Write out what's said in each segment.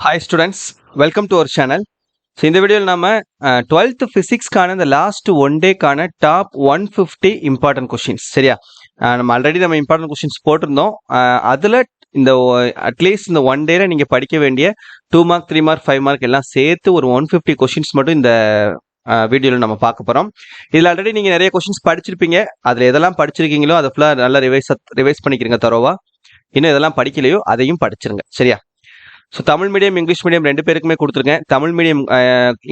Hi students, welcome to our channel. So இந்த வீடியோவில் நம்ம 12th ஃபிசிக்ஸ்க்கான இந்த லாஸ்ட் ஒன் டேக்கான டாப் 150 இம்பார்ட்டன்ட் கொஷின்ஸ் சரியா. நம்ம இம்பார்ட்டன்ட் கொஷின்ஸ் போட்டிருந்தோம். அதில் இந்த அட்லீஸ்ட் இந்த ஒன் டேல நீங்கள் படிக்க வேண்டிய 2 மார்க் 3 மார்க் 5 மார்க் எல்லாம் சேர்த்து ஒரு 150 கொஷின்ஸ் மட்டும் இந்த வீடியோவில் நம்ம பார்க்க போகிறோம். இதில் ஆல்ரெடி நீங்கள் நிறைய கொஷின்ஸ் படிச்சிருப்பீங்க. அதில் எதெல்லாம் படிச்சிருக்கீங்களோ அதை ஃபுல்லாக நல்லா ரிவைஸ் பண்ணிக்கிறீங்க தரோவா. இன்னும் எதெல்லாம் படிக்கலையோ அதையும் படிச்சிருங்க சரியா. So Tamil medium English medium ரெண்டு பேருக்குமே கொடுத்துருக்கேன். தமிழ் மீடியம்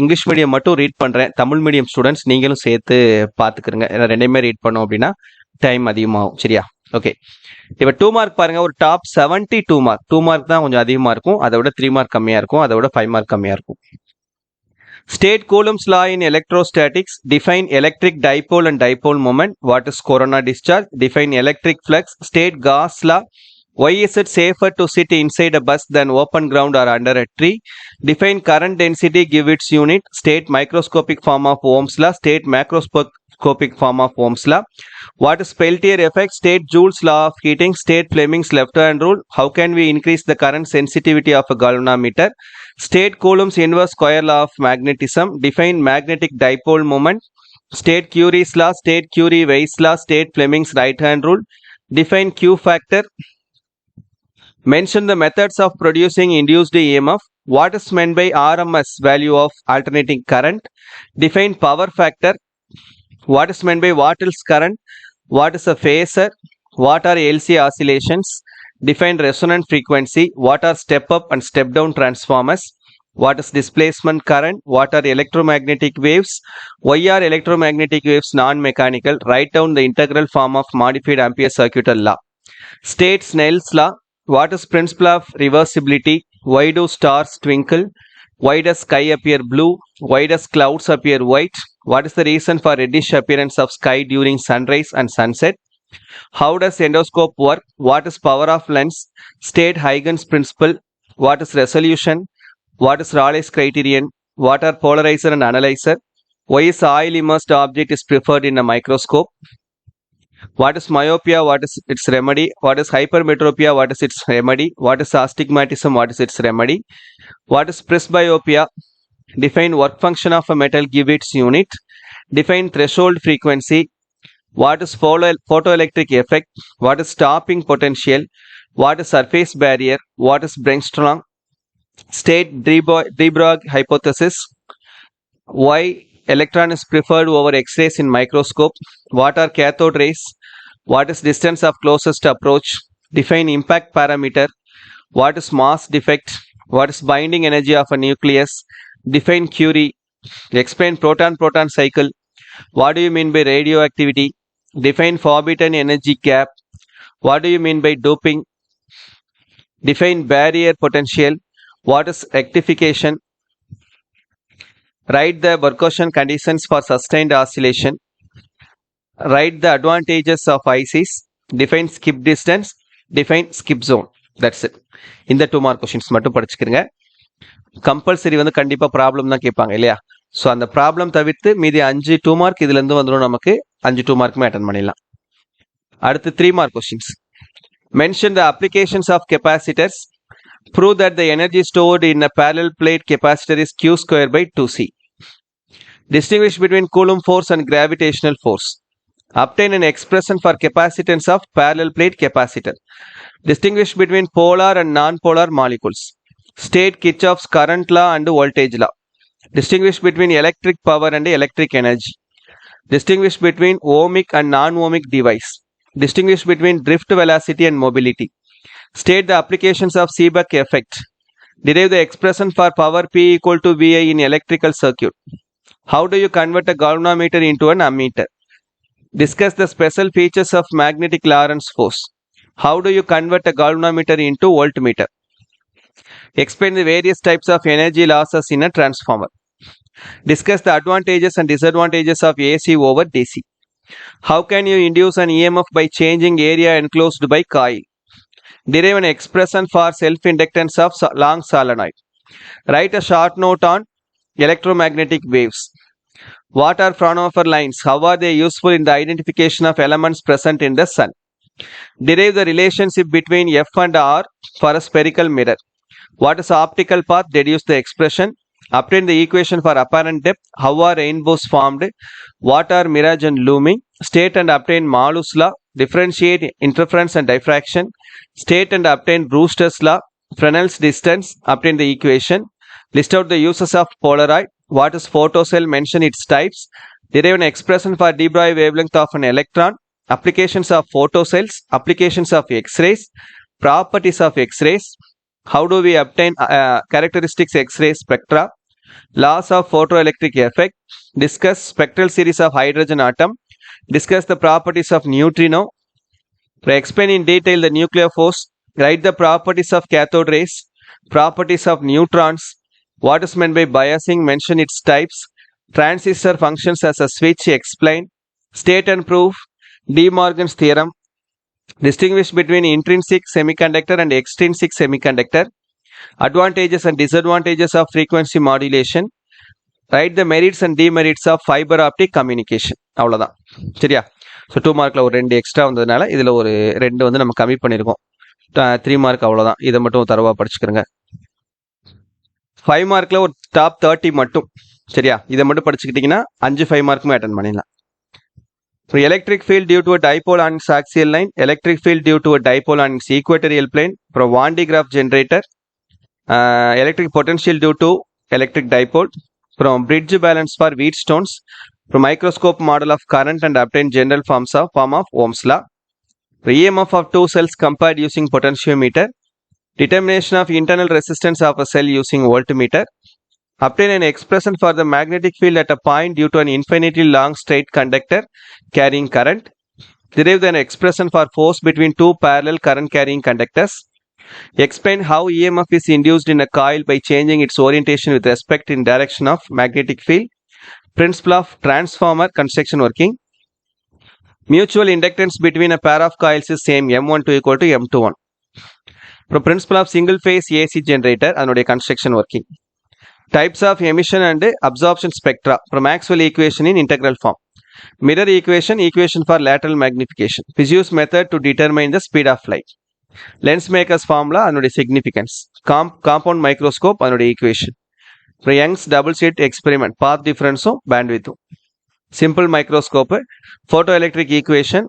இங்கிலீஷ் மீடியம் மட்டும் ரீட் பண்ணுறேன். தமிழ் மீடியம் ஸ்டூடெண்ட்ஸ் நீங்களும் சேர்த்து பார்த்துக்கிறங்க. ஏன்னா ரெண்டையுமே ரீட் பண்ணோம் அப்படின்னா டைம் அதிகமாகும் சரியா. ஓகே, இப்போ 2 மார்க் பாருங்க. ஒரு டாப் 72 மார்க் 2 மார்க் தான் கொஞ்சம் அதிகமாக இருக்கும். அதை விட 3 மார்க் கம்மியாக இருக்கும். அதை விட 5 மார்க் கம்மியாக இருக்கும். State Coulomb's law in electrostatics. Define electric dipole and dipole moment. What is corona discharge? Define electric flux. State Gauss law. Why is it safer to sit inside a bus than open ground or under a tree? Define current density, give its unit. State microscopic form of Ohm's law. State macroscopic form of Ohm's law. What is Peltier effect? State Joule's law of heating. State Fleming's left hand rule. How can we increase the current sensitivity of a galvanometer? State Coulomb's inverse square law of magnetism. Define magnetic dipole moment. State Curie's law. State Curie-Weiss law. State Fleming's right hand rule. Define Q factor. Mention the methods of producing induced EMF. What is meant by RMS, value of alternating current? Define power factor. What is meant by Watt's current? What is a phasor? What are LC oscillations? Define resonant frequency. What are step up and step down transformers? What is displacement current? What are electromagnetic waves? Why are electromagnetic waves non-mechanical? Write down the integral form of modified Ampere circuital law. State Snell's law. What is principle of reversibility? Why do stars twinkle? Why does sky appear blue? Why does clouds appear white? What is the reason for reddish appearance of sky during sunrise and sunset? How does endoscope work? What is power of lens? State Huygens principle. What is resolution? What is Raleigh's criterion? What are polarizer and analyzer? Why is oil immersed object is preferred in a microscope? What is myopia? What is its remedy? What is hypermetropia? What is its remedy? What is astigmatism? What is its remedy? What is presbyopia? Define work function of a metal, give its unit. Define threshold frequency. What is photoelectric effect? What is stopping potential? What is surface barrier? What is brainstorm? State de Broglie hypothesis. Why electron is preferred over X-rays in microscope? What are cathode rays? What is distance of closest approach? Define impact parameter. What is mass defect? What is binding energy of a nucleus? Define Curie. Explain proton-proton cycle. What do you mean by radioactivity? Define forbidden energy gap. What do you mean by doping? Define barrier potential. What is rectification? Write the Burkosian conditions for sustained oscillation. Write the advantages of ICs. Define skip distance. Define skip zone. That's it. இந்த 2 mark questions மட்டும் படிச்சுக்கிறங்க. Compulsory கண்டிப்பாக problem தான் கேட்பாங்க இல்லையா. So அந்த problem தவிர்த்து மீதி 5 2 mark இதுலேருந்து வந்துடும். நமக்கு 5 2 மார்க்குமே அட்டன் பண்ணிடலாம். அடுத்து 3 mark questions. Mention the applications of capacitors. Prove that the energy stored in a parallel plate capacitor is Q square by 2C. Distinguish between Coulomb force and gravitational force. Obtain an expression for capacitance of parallel plate capacitor. Distinguish between polar and non-polar molecules. State Kirchhoff's current law and voltage law. Distinguish between electric power and electric energy. Distinguish between ohmic and non-ohmic device. Distinguish between drift velocity and mobility. State the applications of Seebeck effect. Derive the expression for power P equal to VI in electrical circuit. How do you convert a galvanometer into an ammeter? Discuss the special features of magnetic Lorentz force. How do you convert a galvanometer into voltmeter? Explain the various types of energy losses in a transformer. Discuss the advantages and disadvantages of AC over DC. How can you induce an EMF by changing area enclosed by coil? Derive an expression for self-inductance of long solenoid. Write a short note on electromagnetic waves. What are Fraunhofer lines? How are they useful in the identification of elements present in the sun? Derive the relationship between F and R for a spherical mirror. What is optical path? Deduce the expression. Obtain the equation for apparent depth. How are rainbows formed? What are mirage and looming? State and obtain Malus law. Differentiate interference and diffraction. State and obtain Brewster's law. Fresnel's distance. Obtain the equation. List out the uses of Polaroid. What is photocell? Mention its types. Derive an expression for de Broglie wavelength of an electron. Applications of photocells. Applications of X-rays. Properties of X-rays. How do we obtain characteristics X-ray spectra? Laws of photoelectric effect. Discuss spectral series of hydrogen atom. Discuss the properties of neutrino. Explain in detail the nuclear force. Write the properties of cathode rays. Properties of neutrons. What is meant by biasing? Mention its types. Transistor functions as a switch. Explain. State and proof. De Morgan's theorem. Distinguish between intrinsic semiconductor and extrinsic semiconductor. Advantages and disadvantages of frequency modulation. Write the merits and demerits of fiber optic communication. அவ்வளோதான், சரியா? So 2 மார்க்கில் ஒரு 2 extra வந்ததுனால இதில் ஒரு 2 வந்து நம்ம கம்மி பண்ணியிருக்கோம். 3 மார்க் அவ்வளோதான். இதை மட்டும் தரவாக படிச்சுக்கிறோங்க. 5 மார்க்கில் ஒரு டாப் 30 மட்டும், சரியா? இதை மட்டும் படிச்சுக்கிட்டிங்கன்னா 5 மார்க்குமே அட்டன் பண்ணிடலாம். So electric field due to a dipole on its axial line, electric field due to a dipole on its equatorial plane, from Van de Graaff generator, electric potential due to electric dipole, from bridge balance for Wheatstones, from microscope model of current and obtain general form of Ohm's law, EMF of 2 cells compared using potentiometer, determination of internal resistance of a cell using voltmeter, obtain an expression for the magnetic field at a point due to an infinitely long straight conductor carrying current. Derive an expression for force between 2 parallel current carrying conductors. Explain how EMF is induced in a coil by changing its orientation with respect in direction of magnetic field. Principle of transformer construction working. Mutual inductance between a pair of coils is same, M12 equal to M21. Principle of single phase AC generator and construction working. Types of emission and absorption spectra from Maxwell equation in integral form. Mirror equation, equation for lateral magnification. Fizeau's method to determine the speed of light. Lens maker's formula and significance. Compound microscope and equation. Young's double slit experiment, path difference, bandwidth. Simple microscope, photoelectric equation,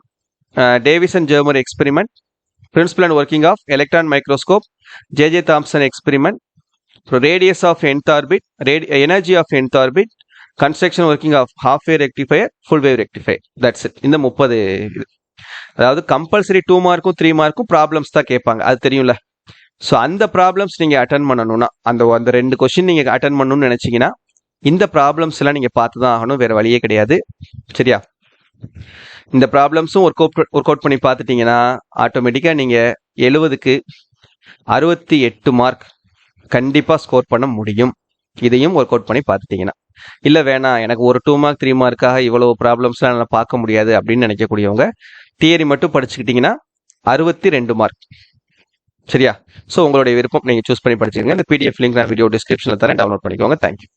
Davis and Germer experiment. Principle and working of electron microscope, J.J. Thomson experiment. Radius of nth orbit, energy of nth orbit, construction working of half wave rectifier, full wave rectifier. That's it. இந்த 30 அதாவது compulsory 2 மார்க்கும் 3 மார்க்கும் problems தான் கேட்பாங்க, அது தெரியும்ல. So அந்த problems நீங்கள் அட்டன் பண்ணணும்னா அந்த 2 கொஸ்டின் நீங்கள் அட்டன் பண்ணணும்னு நினச்சிங்கன்னா இந்த ப்ராப்ளம்ஸ் எல்லாம் நீங்கள் பார்த்து தான் ஆகணும், வேறு வழியே கிடையாது, சரியா? இந்த ப்ராப்ளம்ஸும் ஒர்க் அவுட் பண்ணி பார்த்துட்டிங்கன்னா ஆட்டோமேட்டிக்காக நீங்கள் 70க்கு 68 மார்க் கண்டிப்பாக ஸ்கோர் பண்ண முடியும். இதையும் ஒர்க் அவுட் பண்ணி பார்த்துட்டிங்கன்னா. இல்லை வேணாம், எனக்கு ஒரு 2 மார்க் 3 மார்க்காக இவ்வளோ ப்ராப்ளம்ஸ்லாம் என்னால் பார்க்க முடியாது அப்படின்னு நினைக்கக்கூடியவங்க தியரி மட்டும் படிச்சுக்கிட்டிங்கன்னா 62 மார்க், சரியா? ஸோ உங்களுடைய விருப்பம், நீங்கள் சூஸ் பண்ணி படிச்சுக்கோங்க. இந்த பிடிஎஃப் லிங்க் நான் வீடியோ டிஸ்கிரிப்ஷனில் தரேன், டவுன்லோட் பண்ணிக்கோங்க. தேங்க்யூ.